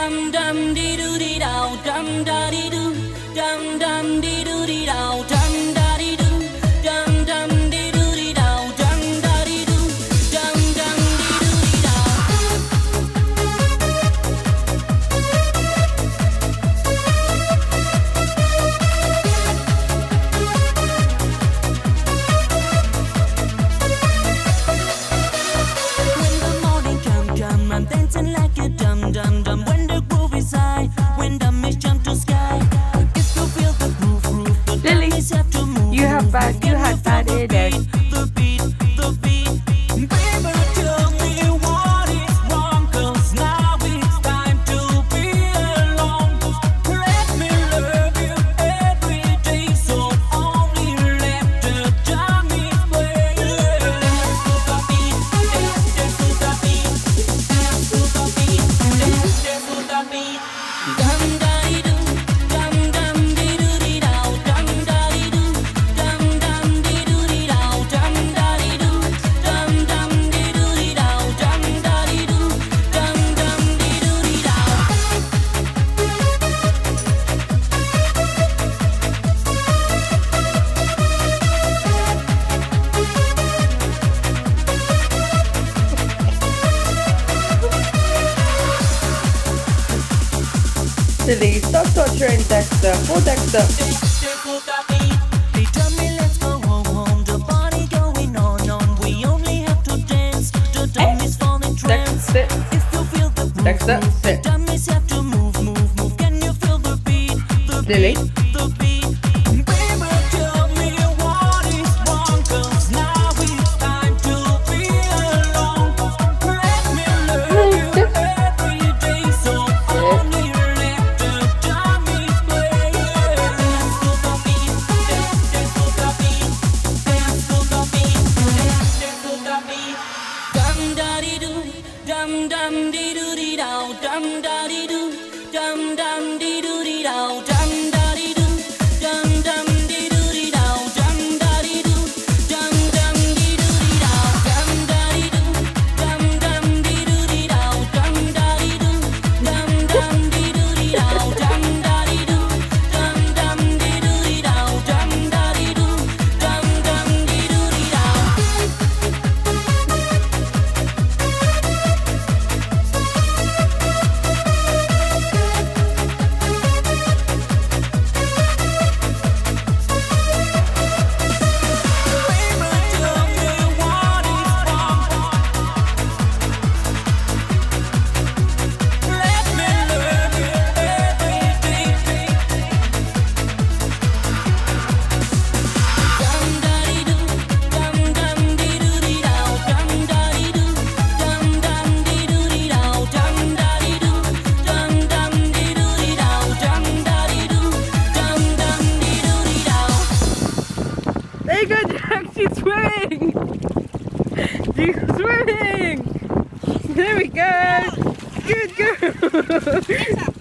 dum dum dee doo dee dow, dum da dee doo, dum dum dee doo dee dow, dum da dee doo, dum dum dee doo dee dow, dum da dee doo, dum dum dee doo dee dow. When the morning come, I'm dancing like a dum dum dum. When the groove is high, when the mist jump to sky. If you feel the groove, the Lily, dummies have to move. you had bad headache. The beat, the beat. Baby, tell me what is wrong, 'cause now it's time to be alone. Let me love you every day, so only let the dummies play. Dance to the beat, dance to the beat, dance to the beat, dance to the beat. Dum da dee doo, dum dum dee doo dee dow, dum da dee doo, dum dum dee doo dee dow, dum da dee doo, dum dum dee doo dee dow, dum da dee doo, dum dum dee doo dee dow. Lily, stop torturing Dexter. Poor Dexter. They tell me let's go home, the party going on. We only have to dance, the dummies fall in trance. Sit. If you feel the groove, Dexter, the sit. dummies have to move. Can you feel the beat, Lily. the beat? Baby, tell me what is wrong, 'cause now it's time to be alone. Let me love you every day, so only let the dummies play. Dance to the beat, dance to the beat, dance to the beat, dance to the beat. Dum da dee doo, dum dum dee doo dee dow, dum da dee doo, dum dum dee doo dee dow, dum da dee doo, dum dum dee doo dee dow, dum da dee doo, dum dum dee doo dee dow, dum da dee doo, dum dum dee doo dee dow, dum da dee doo, dum dum dee doo dee dow, dum da dee doo, dum dum dee doo dee dow, dum da dee doo, dum dum dee doo dee dow. There you go, Jack. She's swimming. She's swimming. There we go. Good girl.